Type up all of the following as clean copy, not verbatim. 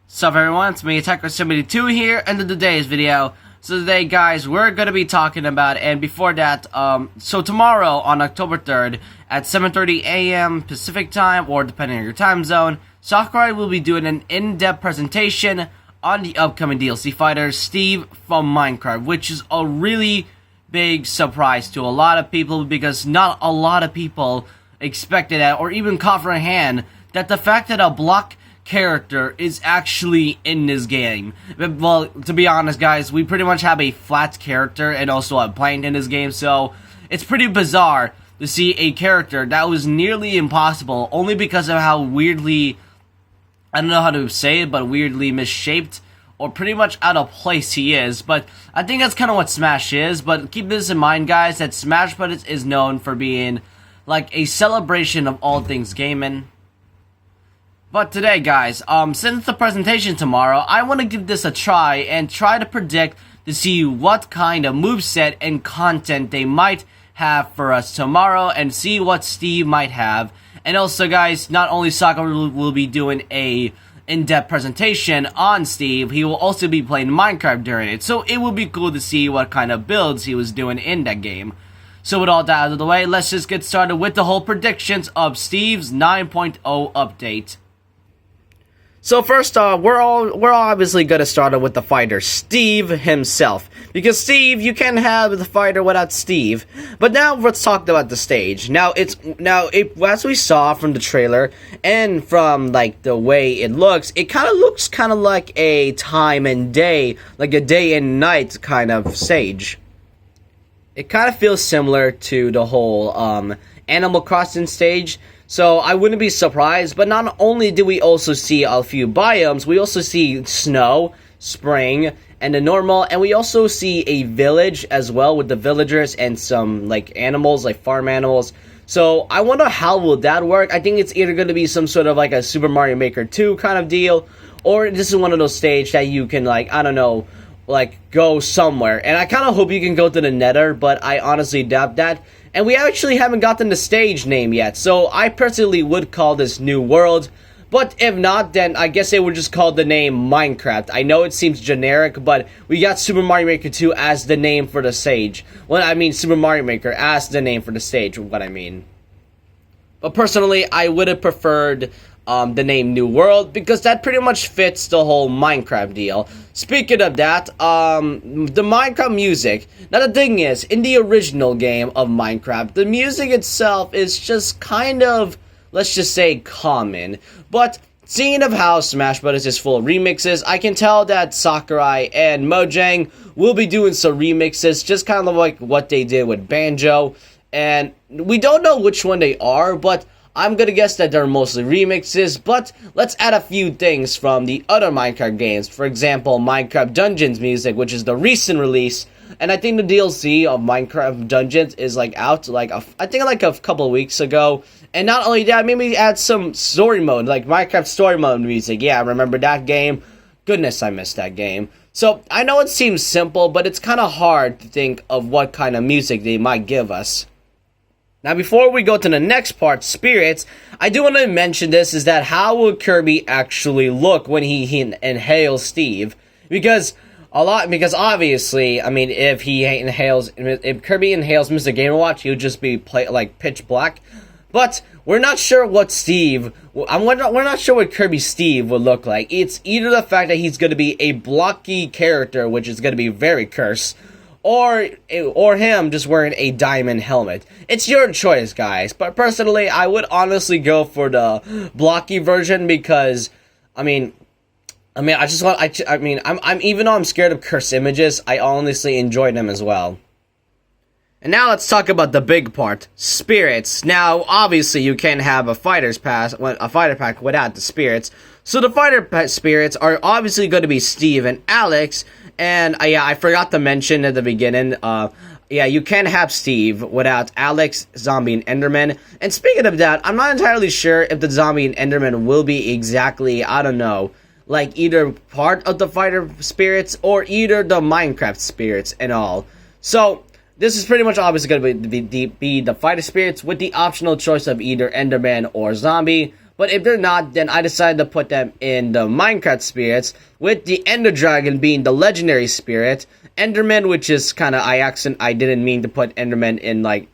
Sup everyone, it's me, Attacker72 here, and in today's video. So today, guys, we're gonna be talking about, and before that, so tomorrow on October 3rd at 7:30 a.m. Pacific time, or depending on your time zone, Sakurai will be doing an in-depth presentation on the upcoming DLC fighter, Steve from Minecraft, which is a really big surprise to a lot of people, because not a lot of people expected that, or even caught for a hand, that the fact that a block character is actually in this game. Well, to be honest, guys, we pretty much have a flat character and also a plane in this game, so it's pretty bizarre to see a character that was nearly impossible only because of how weirdly, I don't know how to say it, but weirdly misshaped or pretty much out of place he is. But I think that's kind of what Smash is. But keep this in mind, guys, that Smash Bros. Is known for being like a celebration of all things gaming. But today, guys, since the presentation tomorrow, I want to give this a try and try to predict to see what kind of moveset and content they might have for us tomorrow, and see what Steve might have. And also, guys, not only Sakurai will be doing a in-depth presentation on Steve, he will also be playing Minecraft during it. So it will be cool to see what kind of builds he was doing in that game. So with all that out of the way, let's just get started with the whole predictions of Steve's 9.0 update. So first off, we're obviously gonna start with the fighter, Steve himself. Because Steve, you can't have the fighter without Steve. But now let's talk about the stage. As we saw from the trailer and from like the way it looks kind of like a time and day, like a day and night kind of stage. It kind of feels similar to the whole Animal Crossing stage. So I wouldn't be surprised, but not only do we also see a few biomes, we also see snow, spring, and the normal, and we also see a village as well with the villagers and some like animals, like farm animals. So I wonder how will that work. I think it's either going to be some sort of like a Super Mario Maker 2 kind of deal, or this is one of those stages that you can, like, I don't know, like go somewhere. And I kind of hope you can go to the Nether, but I honestly doubt that. And we actually haven't gotten the stage name yet, so I personally would call this New World. But if not, then I guess they would just call the name Minecraft. I know it seems generic, but we got Super Mario Maker 2 as the name for the stage. Well, I mean Super Mario Maker as the name for the stage, what I mean. But personally, I would have preferred the name New World, because that pretty much fits the whole Minecraft deal. Speaking of that, the Minecraft music. Now the thing is, in the original game of Minecraft, the music itself is just kind of, let's just say, common. But seeing of how Smash Bros. Is full of remixes, I can tell that Sakurai and Mojang will be doing some remixes, just kind of like what they did with Banjo. And we don't know which one they are, but I'm gonna guess that they're mostly remixes. But let's add a few things from the other Minecraft games. For example, Minecraft Dungeons music, which is the recent release. And I think the DLC of Minecraft Dungeons is like out, like I think like a couple of weeks ago. And not only that, maybe add some story mode, like Minecraft story mode music. Yeah, I remember that game. Goodness, I missed that game. So I know it seems simple, but it's kind of hard to think of what kind of music they might give us. Now, before we go to the next part, Spirits, I do want to mention this, is that how will Kirby actually look when he inhales Steve? Because obviously, I mean, if Kirby inhales Mr. Game & Watch, he'll just be like pitch black. But we're not sure what we're not sure what Kirby Steve will look like. It's either the fact that he's going to be a blocky character, which is going to be very cursed, or him just wearing a diamond helmet. It's your choice, guys. But personally, I would honestly go for the blocky version, because I'm even though I'm scared of cursed images, I honestly enjoy them as well. And now let's talk about the big part, Spirits. Now, obviously, you can't have a fighter pack without the Spirits. So the fighter Spirits are obviously going to be Steve and Alex. And yeah, I forgot to mention at the beginning, yeah, you can't have Steve without Alex, Zombie, and Enderman. And speaking of that, I'm not entirely sure if the Zombie and Enderman will be exactly, I don't know, like either part of the fighter spirits or either the Minecraft spirits and all. So this is pretty much obviously going to be the fighter spirits with the optional choice of either Enderman or Zombie. But if they're not, then I decided to put them in the Minecraft spirits, with the Ender Dragon being the legendary spirit, Enderman, which is kind of, I didn't mean to put Enderman in like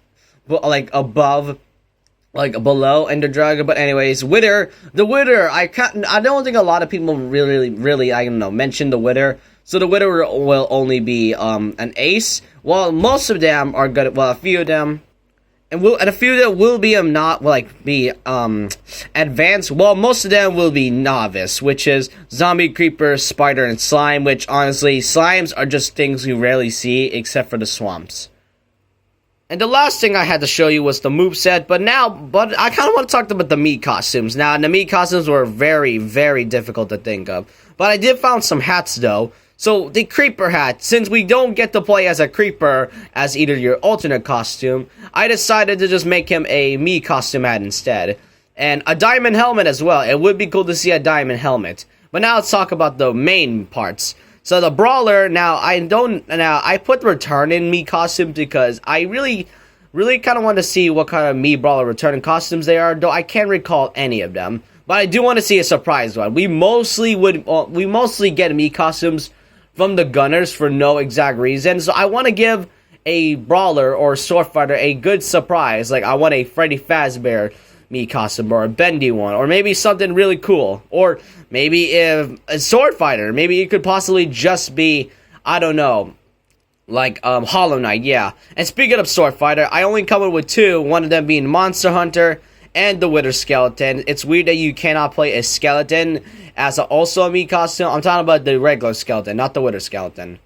above, like below Ender Dragon. But anyways, Wither, the Wither, I don't think a lot of people really, I don't know, mention the Wither. So the Wither will only be an ace, while most of them are good. Well, a few of them. And a few that will be advanced. Well, most of them will be novice, which is zombie, creeper, spider, and slime. Which honestly, slimes are just things you rarely see, except for the swamps. And the last thing I had to show you was the moveset. But I kind of want to talk about the Mii costumes. Now, the Mii costumes were very, very difficult to think of. But I did found some hats though. So, the creeper hat, since we don't get to play as a creeper as either your alternate costume, I decided to just make him a Mii costume hat instead. And a diamond helmet as well. It would be cool to see a diamond helmet. But now let's talk about the main parts. So the Brawler, I put return in Mii costume because I really kind of want to see what kind of Mii Brawler returning costumes they are, though I can't recall any of them. But I do want to see a surprise one. We mostly get Mii costumes from the Gunners for no exact reason. So I want to give a Brawler or Sword Fighter a good surprise. Like I want a Freddy Fazbear Mii costume or a bendy one, or maybe something really cool. Or maybe if a Sword Fighter, maybe it could possibly just be, I don't know, like Hollow Knight, yeah. And speaking of Sword Fighter, I only come up with two, one of them being Monster Hunter and the Wither Skeleton. It's weird that you cannot play a skeleton as also a Mii costume. I'm talking about the regular skeleton, not the Wither Skeleton.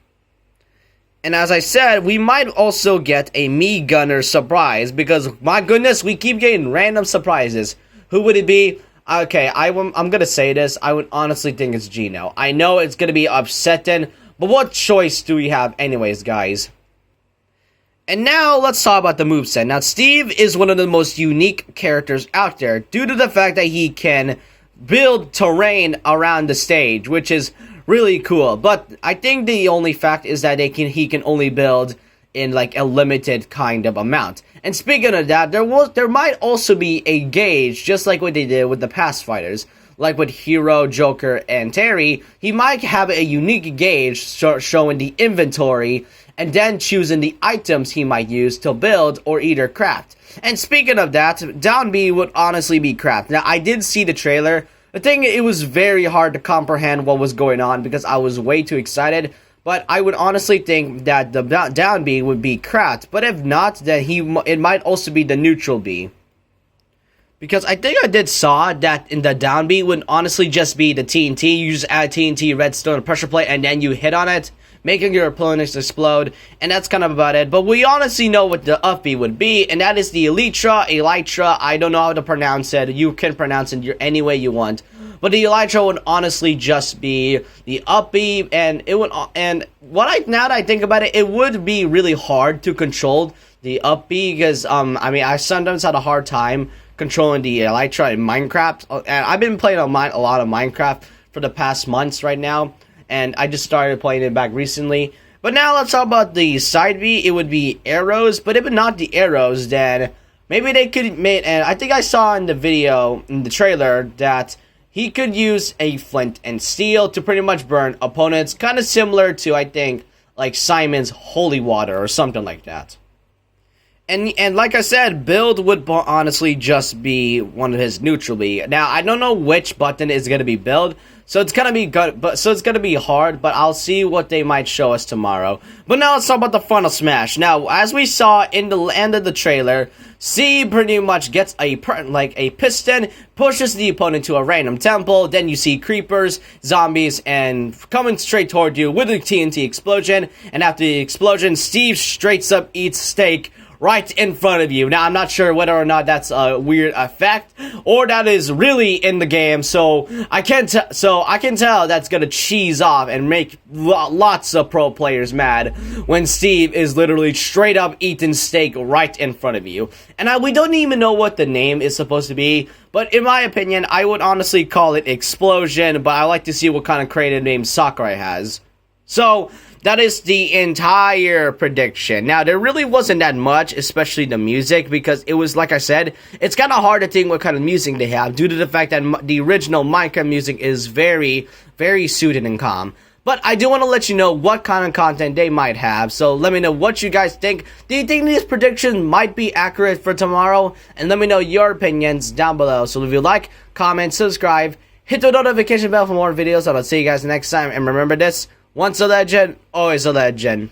And as I said, we might also get a Mii Gunner surprise, because my goodness, we keep getting random surprises. Who would it be? Okay, I'm gonna say this. I would honestly think it's Gino. I know it's gonna be upsetting, but what choice do we have anyways, guys? And now, let's talk about the moveset. Now, Steve is one of the most unique characters out there, due to the fact that he can build terrain around the stage, which is really cool. But I think the only fact is that he can only build in like a limited kind of amount. And speaking of that, there might also be a gauge, just like what they did with the past fighters. Like with Hero, Joker, and Terry, he might have a unique gauge showing the inventory, and then choosing the items he might use to build or either craft. And speaking of that, down B would honestly be craft. Now, I did see the trailer. The thing, it was very hard to comprehend what was going on because I was way too excited. But I would honestly think that the down B would be craft. But if not, then it might also be the neutral B. Because I think I did saw that in the down B would honestly just be the TNT. You just add TNT, redstone, pressure plate, and then you hit on it, making your opponents explode, and that's kind of about it. But we honestly know what the up B would be, and that is the Elytra, I don't know how to pronounce it. You can pronounce it any way you want. But the Elytra would honestly just be the up B, and now that I think about it, it would be really hard to control the up B, because I sometimes had a hard time controlling the Elytra in Minecraft, and I've been playing a lot of Minecraft for the past months right now, and I just started playing it back recently. But now let's talk about the side B. It would be arrows, but if not the arrows, then maybe they could make, and I think I saw in the video, in the trailer, that he could use a flint and steel to pretty much burn opponents, kind of similar to, I think, like Simon's holy water or something like that. And like I said, build would honestly just be one of his neutral B. Now, I don't know which button is going to be build, so it's going to be good, so it's going to be hard, but I'll see what they might show us tomorrow. But now let's talk about the funnel smash. Now, as we saw in the end of the trailer, C pretty much gets a piston, pushes the opponent to a random temple, then you see creepers, zombies, and coming straight toward you with a TNT explosion, and after the explosion, Steve straight up eats steak right in front of you. Now, I'm not sure whether or not that's a weird effect or that is really in the game, so I can tell that's gonna cheese off and make lots of pro players mad when Steve is literally straight up eating steak right in front of you. And we don't even know what the name is supposed to be, but in my opinion, I would honestly call it Explosion, but I like to see what kind of creative name Sakurai has. So, That is the entire prediction. Now, there really wasn't that much, especially the music, because it was, like I said, it's kind of hard to think what kind of music they have, due to the fact that the original Minecraft music is very, very soothing and calm. But I do want to let you know what kind of content they might have, so let me know what you guys think. Do you think these predictions might be accurate for tomorrow? And let me know your opinions down below. So if you like, comment, subscribe, hit the notification bell for more videos, and I'll see you guys next time. And remember this, once a legend, always a legend.